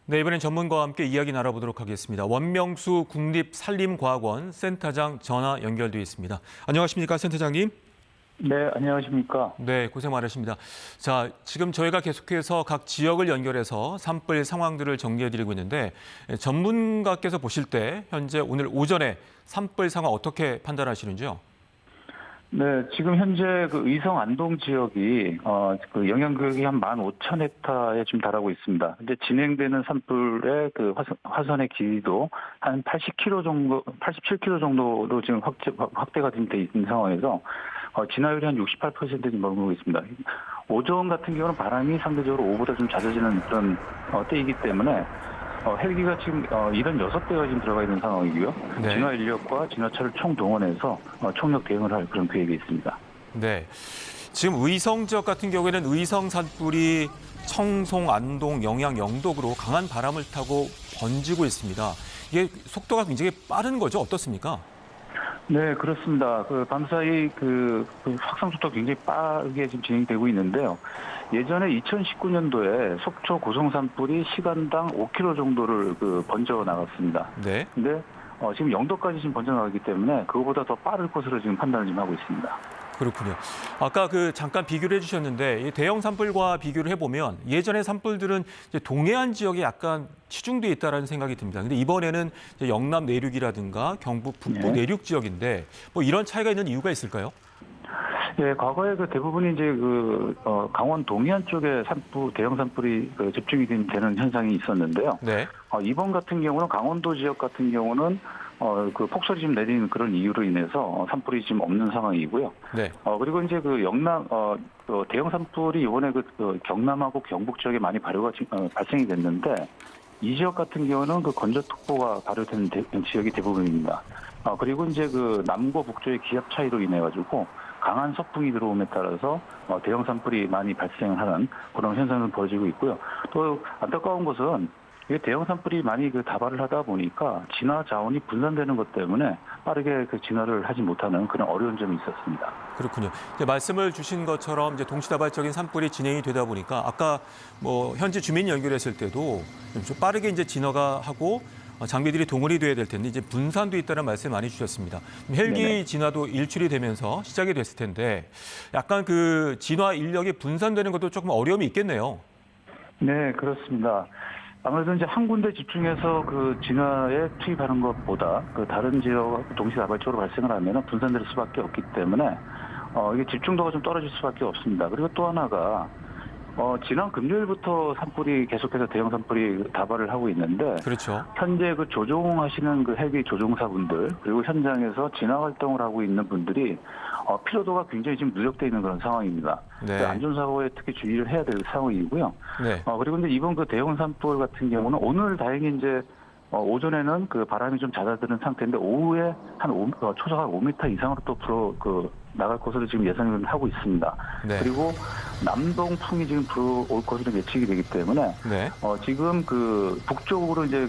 네, 이번엔 전문가와 함께 이야기 나눠보도록 하겠습니다. 원명수 국립산림과학원 센터장 전화 연결되어 있습니다. 안녕하십니까, 센터장님? 네, 안녕하십니까. 네, 고생 많으십니다. 자, 지금 저희가 계속해서 각 지역을 연결해서 산불 상황들을 정리해드리고 있는데 전문가께서 보실 때 현재 오늘 오전에 산불 상황 어떻게 판단하시는지요? 네, 지금 현재 그 의성 안동 지역이 그 영향구역이 한 15,000헥타에 지금 달하고 있습니다. 근데 진행되는 산불의 그 화산의 길이도 한 80km 정도, 87km 정도로 지금 확대가 돼 있는 상황에서 진화율이 한 68% 지금 머무르고 있습니다. 오전 같은 경우는 바람이 상대적으로 오후보다 좀 잦아지는 그런 때이기 때문에 헬기가 지금 76대가 지금 들어가 있는 상황이고요. 네. 진화 인력과 진화차를 총동원해서 총력 대응을 할 그런 계획이 있습니다. 네. 지금 의성 지역 같은 경우에는 의성 산불이 청송, 안동, 영양, 영덕으로 강한 바람을 타고 번지고 있습니다. 이게 속도가 굉장히 빠른 거죠? 어떻습니까? 네, 그렇습니다. 그 밤사이 그 확산 속도가 굉장히 빠르게 지금 진행되고 있는데요. 예전에 2019년도에 속초 고성 산불이 시간당 5km 정도를 번져 나갔습니다. 네. 근데 지금 영도까지 지금 번져 나가기 때문에 그거보다 더 빠를 것으로 지금 판단을 지금 하고 있습니다. 그렇군요. 아까 잠깐 비교를 해주셨는데 이 대형 산불과 비교를 해보면 예전의 산불들은 이제 동해안 지역에 약간 치중돼 있다라는 생각이 듭니다. 근데 이번에는 이제 영남 내륙이라든가 경북 북부 네. 내륙 지역인데 뭐 이런 차이가 있는 이유가 있을까요? 예, 과거에 그 대부분이 이제 강원 동해안 쪽에 대형 산불이 집중이 되는 현상이 있었는데요. 네. 이번 같은 경우는 강원도 지역 같은 경우는 그 폭설이 지금 내리는 그런 이유로 인해서 산불이 지금 없는 상황이고요. 네. 그리고 이제 영남 대형 산불이 이번에 경남하고 경북 지역에 많이 발생이 됐는데 이 지역 같은 경우는 건조특보가 발효된 지역이 대부분입니다. 그리고 이제 남과 북쪽의 기압 차이로 인해 가지고 강한 서풍이 들어옴에 따라서 대형 산불이 많이 발생하는 그런 현상이 벌어지고 있고요. 또 안타까운 것은 이게 대형 산불이 많이 다발을 하다 보니까 진화 자원이 분산되는 것 때문에 빠르게 진화를 하지 못하는 그런 어려운 점이 있었습니다. 그렇군요. 이제 말씀을 주신 것처럼 이제 동시다발적인 산불이 진행이 되다 보니까 아까 뭐 현지 주민 연결했을 때도 좀 빠르게 이제 진화가 하고 장비들이 동원이 돼야 될 텐데 이제 분산돼 있다는 말씀 많이 주셨습니다. 헬기 네네. 진화도 일출이 되면서 시작이 됐을 텐데 약간 진화 인력이 분산되는 것도 조금 어려움이 있겠네요. 네, 그렇습니다. 아무래도 이제 한 군데 집중해서 진화에 투입하는 것보다 다른 지역 동시다발적으로 발생을 하면 분산될 수밖에 없기 때문에 이게 집중도가 좀 떨어질 수밖에 없습니다. 그리고 또 하나가 지난 금요일부터 산불이 계속해서 대형 산불이 다발을 하고 있는데 그렇죠. 현재 조종하시는 헬기 조종사분들 그리고 현장에서 진화 활동을 하고 있는 분들이 피로도가 굉장히 지금 누적되어 있는 그런 상황입니다. 네. 안전사고에 특히 주의를 해야 될 상황이고요. 네. 그리고 이제 이번 대형 산불 같은 경우는 오늘 다행히 이제 오전에는 바람이 좀 잦아드는 상태인데 오후에 초속 한 5m 이상으로 또 나갈 것으로 지금 예상을 하고 있습니다. 네. 그리고 남동풍이 지금 불어올 것으로 예측이 되기 때문에 네. 지금 북쪽으로 이제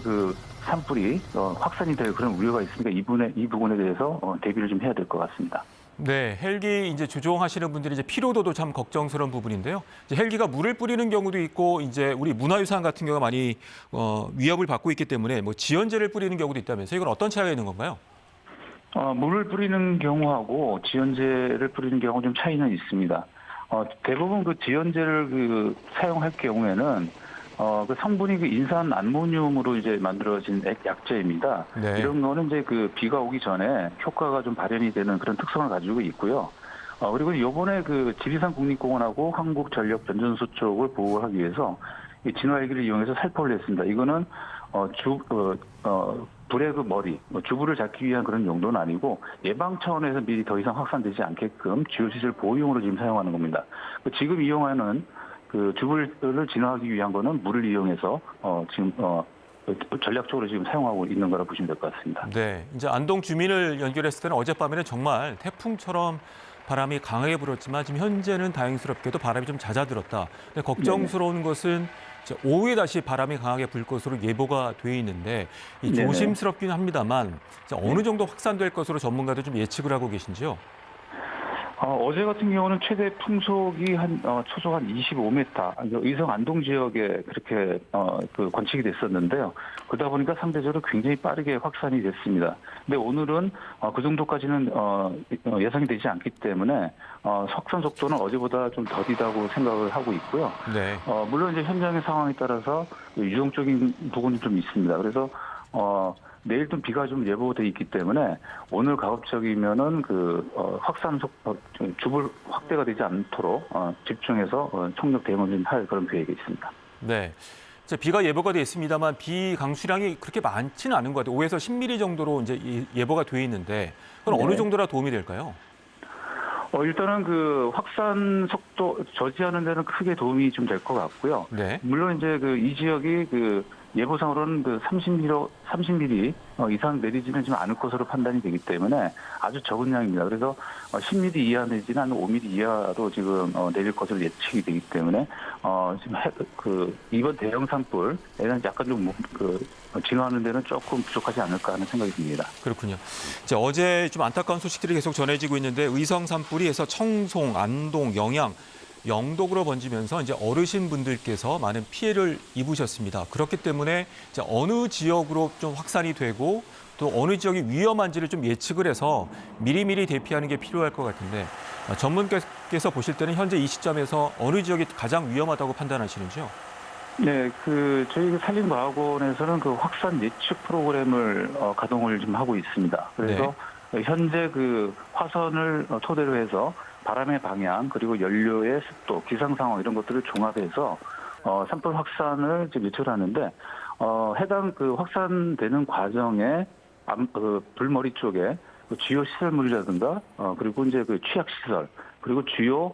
산불이 확산이 될 그런 우려가 있으니까 이 부분에 대해서 대비를 좀 해야 될 것 같습니다. 네, 헬기 이제 조종하시는 분들이 이제 피로도도 참 걱정스러운 부분인데요. 이제 헬기가 물을 뿌리는 경우도 있고 이제 우리 문화유산 같은 경우가 많이 위협을 받고 있기 때문에 뭐 지연제를 뿌리는 경우도 있다면서 이건 어떤 차이가 있는 건가요? 물을 뿌리는 경우하고 지연제를 뿌리는 경우 좀 차이는 있습니다. 대부분 지연제를 사용할 경우에는 성분이 인산 암모늄으로 이제 만들어진 약제입니다. 네. 이런 거는 이제 비가 오기 전에 효과가 좀 발현이 되는 그런 특성을 가지고 있고요. 그리고 이번에 지리산 국립공원하고 한국전력변전소 쪽을 보호하기 위해서 이 진화헬기를 이용해서 살포를 했습니다. 이거는 불의 머리, 주부를 잡기 위한 그런 용도는 아니고 예방 차원에서 미리 더 이상 확산되지 않게끔 주요시설 보호용으로 지금 사용하는 겁니다. 지금 이용하는 주부를 진화하기 위한 거는 물을 이용해서 지금 전략적으로 지금 사용하고 있는 거라 보시면 될 것 같습니다. 네, 이제 안동 주민을 연결했을 때는 어젯밤에는 정말 태풍처럼 바람이 강하게 불었지만 지금 현재는 다행스럽게도 바람이 좀 잦아들었다. 근데 걱정스러운 것은 이제 오후에 다시 바람이 강하게 불 것으로 예보가 돼 있는데 조심스럽긴 합니다만 이제 어느 정도 확산될 것으로 전문가들 좀 예측을 하고 계신지요? 어제 같은 경우는 최대 풍속이 초속 한 25m, 의성 안동 지역에 그렇게 그 관측이 됐었는데요. 그러다 보니까 상대적으로 굉장히 빠르게 확산이 됐습니다. 근데 오늘은 그 정도까지는 예상이 되지 않기 때문에 확산 속도는 어제보다 좀 더디다고 생각을 하고 있고요. 네. 물론 이제 현장의 상황에 따라서 유동적인 부분이 좀 있습니다. 그래서 내일 좀 비가 좀 예보돼 있기 때문에 오늘 가급적이면은 확산 속도 주불 확대가 되지 않도록 집중해서 총력 대응을 좀 할 그런 계획이 있습니다. 네. 이제 비가 예보가 돼 있습니다만 비 강수량이 그렇게 많지는 않은 것 같아요. 5에서 10mm 정도로 이제 예보가 돼 있는데 그건 어느 네. 정도나 도움이 될까요? 일단은 그 확산 속도 저지하는 데는 크게 도움이 좀 될 것 같고요. 네. 물론 이제 이 지역이 예보상으로는 30mm 이상 내리지는 좀 않을 것으로 판단이 되기 때문에 아주 적은 양입니다. 그래서 10mm 이하 내지는 한 5mm 이하로 지금 내릴 것으로 예측이 되기 때문에 지금 이번 대형 산불에는 약간 좀 진화하는 데는 조금 부족하지 않을까 하는 생각이 듭니다. 그렇군요. 이제 어제 좀 안타까운 소식들이 계속 전해지고 있는데 의성 산불이 해서 청송, 안동, 영양, 영독으로 번지면서 이제 어르신 분들께서 많은 피해를 입으셨습니다. 그렇기 때문에 이제 어느 지역으로 좀 확산이 되고 또 어느 지역이 위험한지를 좀 예측을 해서 미리미리 대피하는 게 필요할 것 같은데 전문가께서 보실 때는 현재 이 시점에서 어느 지역이 가장 위험하다고 판단하시는지요? 네, 저희 산림과학원에서는 확산 예측 프로그램을 가동을 좀 하고 있습니다. 그래서 현재 화선을 토대로 해서 바람의 방향 그리고 연료의 습도, 기상 상황 이런 것들을 종합해서 산불 확산을 지금 예측하는데 해당 확산되는 과정에 불머리 쪽에 주요 시설물이라든가 그리고 이제 취약 시설 그리고 주요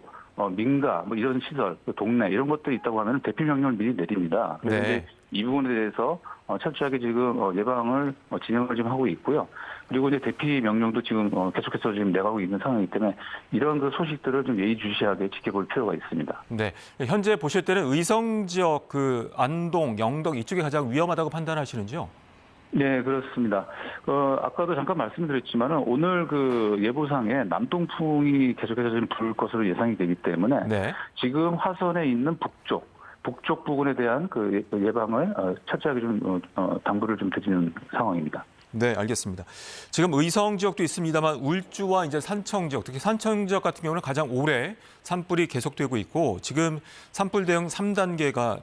민가 이런 시설, 동네 이런 것들이 있다고 하면 대피 명령을 미리 내립니다. 그래서 네. 이제 이 부분에 대해서 철저하게 지금 예방을 진행을 좀 하고 있고요. 그리고 이제 대피 명령도 지금 계속해서 지금 내가고 있는 상황이기 때문에 이런 소식들을 좀 예의주시하게 지켜볼 필요가 있습니다. 네. 현재 보실 때는 의성 지역 안동, 영덕 이쪽이 가장 위험하다고 판단하시는지요? 네, 그렇습니다. 아까도 잠깐 말씀드렸지만은 오늘 예보상에 남동풍이 계속해서 지금 불 것으로 예상이 되기 때문에 네. 지금 화선에 있는 북쪽 부근에 대한 예방을 철저하게 좀 당부를 좀 드리는 상황입니다. 네, 알겠습니다. 지금 의성 지역도 있습니다만 울주와 이제 산청 지역, 특히 산청 지역 같은 경우는 가장 오래 산불이 계속되고 있고 지금 산불 대응 3단계가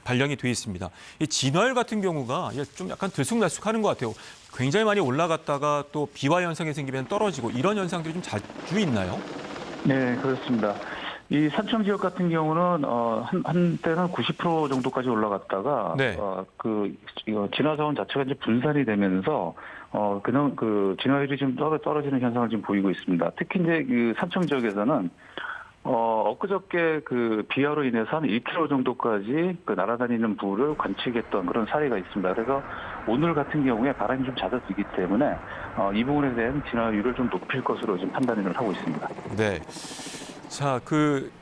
발령이 돼 있습니다. 이 진화율 같은 경우가 좀 약간 들쑥날쑥하는 것 같아요. 굉장히 많이 올라갔다가 또 비화 현상이 생기면 떨어지고 이런 현상들이 좀 자주 있나요? 네, 그렇습니다. 이 산청 지역 같은 경우는 한때는 90% 정도까지 올라갔다가 네. 진화 자원 자체가 이제 분산이 되면서 그냥 진화율이 좀 떨어지는 현상을 지금 보이고 있습니다. 특히 이제 산청 지역에서는 엊그저께 비화로 인해서 한 1km 정도까지 날아다니는 불을 관측했던 그런 사례가 있습니다. 그래서 오늘 같은 경우에 바람이 좀 잦아들기 때문에 이 부분에 대한 진화율을 좀 높일 것으로 지금 판단을 하고 있습니다. 네. 자,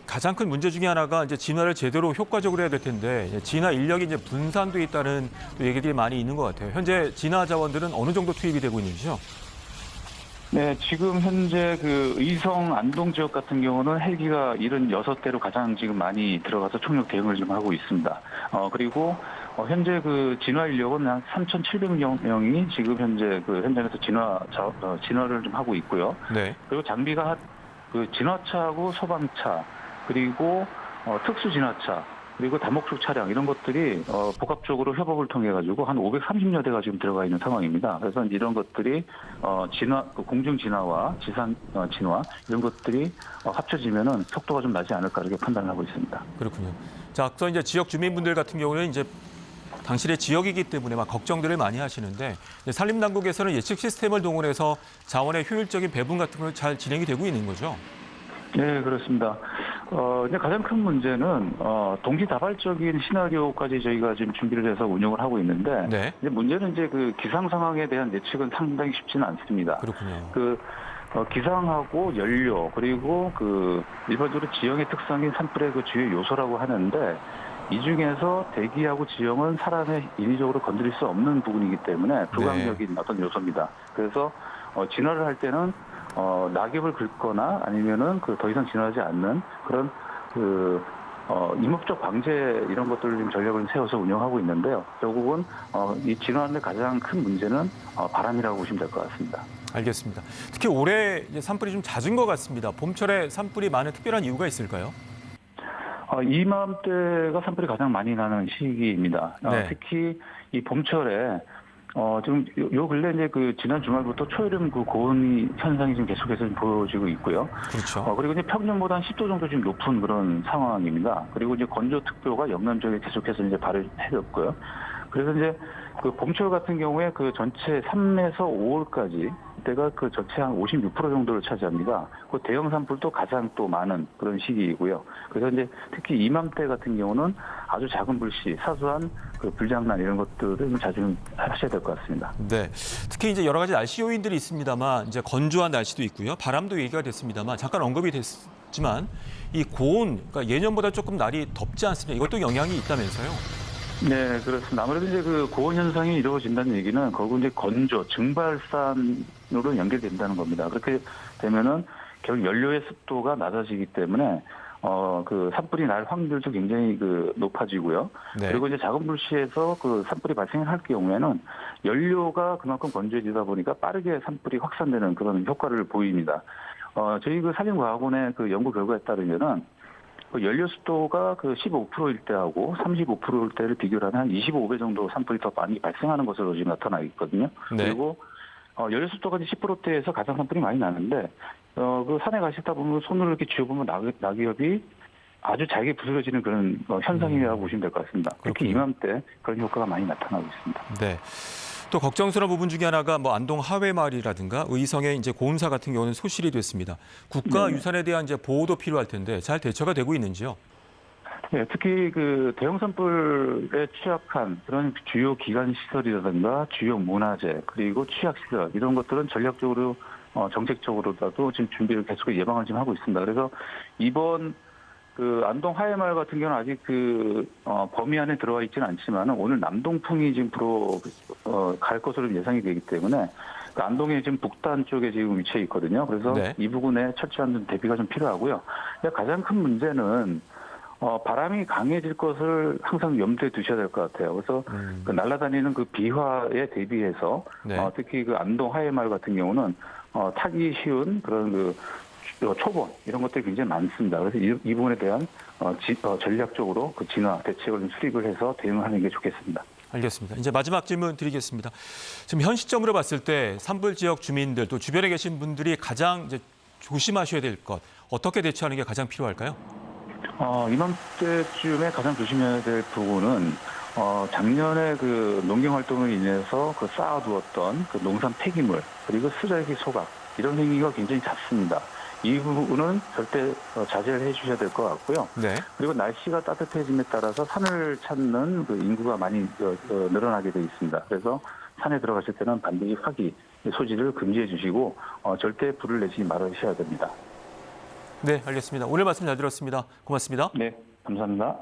가장 큰 문제 중에 하나가 이제 진화를 제대로 효과적으로 해야 될 텐데 진화 인력이 이제 분산돼 있다는 얘기들이 많이 있는 것 같아요. 현재 진화 자원들은 어느 정도 투입이 되고 있는지요? 네, 지금 현재 의성 안동 지역 같은 경우는 헬기가 76대로 가장 지금 많이 들어가서 총력 대응을 좀 하고 있습니다. 그리고 현재 진화 인력은 한 3,700명이 지금 현재 현장에서 진화를 좀 하고 있고요. 네. 그리고 장비가 진화차하고 소방차 그리고 특수 진화차 그리고 다목적 차량 이런 것들이 복합적으로 협업을 통해 가지고 한 530여 대가 지금 들어가 있는 상황입니다. 그래서 이런 것들이 공중 진화와 지상 진화 이런 것들이 합쳐지면은 속도가 좀 나지 않을까 이렇게 판단을 하고 있습니다. 그렇군요. 자, 앞서 이제 지역 주민분들 같은 경우는 이제 당신의 지역이기 때문에 막 걱정들을 많이 하시는데 산림당국에서는 예측 시스템을 동원해서 자원의 효율적인 배분 같은 걸 잘 진행이 되고 있는 거죠? 네, 그렇습니다. 이제 가장 큰 문제는 동시다발적인 시나리오까지 저희가 지금 준비를 해서 운영을 하고 있는데 네. 이제 문제는 이제 기상 상황에 대한 예측은 상당히 쉽지는 않습니다. 그렇군요. 기상하고 연료 그리고 일반적으로 지형의 특성인 산불의 주요 요소라고 하는데 이 중에서 대기하고 지형은 사람의 인위적으로 건드릴 수 없는 부분이기 때문에 불가항력인 어떤 요소입니다. 그래서 진화를 할 때는 낙엽을 긁거나 아니면은 더 이상 진화하지 않는 그런 임업적 방제 이런 것들을 좀 전략을 세워서 운영하고 있는데요. 결국은 이 진화하는 가장 큰 문제는 바람이라고 보시면 될 것 같습니다. 알겠습니다. 특히 올해 이제 산불이 좀 잦은 것 같습니다. 봄철에 산불이 많은 특별한 이유가 있을까요? 이맘때가 산불이 가장 많이 나는 시기입니다. 네. 특히 이 봄철에 지금 요 근래 이제 지난 주말부터 초여름 고온 현상이 지금 계속해서 좀 보여지고 있고요. 그렇죠. 그리고 이제 평년보다 한 10도 정도 지금 높은 그런 상황입니다. 그리고 이제 건조특보가 영남 지역에 계속해서 이제 발효해졌고요. 그래서 이제 봄철 같은 경우에 전체 3에서 5월까지 때가 전체 한 56% 정도를 차지합니다. 대형 산불도 가장 또 많은 그런 시기이고요. 그래서 이제 특히 이맘때 같은 경우는 아주 작은 불씨, 사소한 불장난 이런 것들을 자주 하셔야 될 것 같습니다. 네. 특히 이제 여러 가지 날씨 요인들이 있습니다만 이제 건조한 날씨도 있고요. 바람도 얘기가 됐습니다만 잠깐 언급이 됐지만 이 고온, 그러니까 예년보다 조금 날이 덥지 않습니까? 이것도 영향이 있다면서요? 네, 그렇습니다. 아무래도 이제 고온 현상이 이루어진다는 얘기는 결국 이제 건조, 증발산으로 연결된다는 겁니다. 그렇게 되면은 결국 연료의 습도가 낮아지기 때문에 산불이 날 확률도 굉장히 높아지고요. 네. 그리고 이제 작은 불씨에서 산불이 발생할 경우에는 연료가 그만큼 건조해지다 보니까 빠르게 산불이 확산되는 그런 효과를 보입니다. 저희 산림과학원의 연구 결과에 따르면은 연료 습도가 15%일 때하고 35%일 때를 비교를 하면 한 25배 정도 산불이 더 많이 발생하는 것으로 지금 나타나 있거든요. 네. 그리고 연료 습도가 10%대에서 가장 산불이 많이 나는데 산에 가시다 보면 손으로 이렇게 쥐어보면 낙엽이 아주 잘게 부스러지는 그런 현상이라고 보시면 될 것 같습니다. 특히 그렇군요. 이맘때 그런 효과가 많이 나타나고 있습니다. 네. 또 걱정스러운 부분 중에 하나가 안동 하회마을이라든가 의성의 이제 고운사 같은 경우는 소실이 됐습니다. 국가유산에 대한 이제 보호도 필요할 텐데 잘 대처가 되고 있는지요? 네, 특히 대형 산불에 취약한 그런 주요 기관 시설이라든가 주요 문화재 그리고 취약 시설 이런 것들은 전략적으로 정책적으로라도 지금 준비를 계속 예방을 지금 하고 있습니다. 그래서 이번 안동 하회마을 같은 경우는 아직 범위 안에 들어와 있지는 않지만 오늘 남동풍이 지금 갈 것으로 예상이 되기 때문에 안동의 지금 북단 쪽에 지금 위치해 있거든요. 그래서 네. 이 부분에 철저한 대비가 좀 필요하고요. 가장 큰 문제는 바람이 강해질 것을 항상 염두에 두셔야 될 것 같아요. 그래서 날아다니는 비화에 대비해서 네. 특히 안동 하회마을 같은 경우는 타기 쉬운 그런 초본 이런 것들이 굉장히 많습니다. 그래서 이 부분에 대한 전략적으로 진화 대책을 좀 수립을 해서 대응하는 게 좋겠습니다. 알겠습니다. 이제 마지막 질문 드리겠습니다. 지금 현 시점으로 봤을 때 산불 지역 주민들 또 주변에 계신 분들이 가장 이제 조심하셔야 될 것 어떻게 대처하는 게 가장 필요할까요? 이맘때쯤에 가장 조심해야 될 부분은 작년에 농경 활동으로 인해서 쌓아두었던 농산 폐기물 그리고 쓰레기 소각 이런 행위가 굉장히 잦습니다. 이 부분은 절대 자제를 해주셔야 될 것 같고요. 네. 그리고 날씨가 따뜻해짐에 따라서 산을 찾는 인구가 많이 늘어나게 돼 있습니다. 그래서 산에 들어가실 때는 반드시 화기 소지를 금지해 주시고 절대 불을 내지 말으셔야 됩니다. 네, 알겠습니다. 오늘 말씀 잘 들었습니다. 고맙습니다. 네, 감사합니다.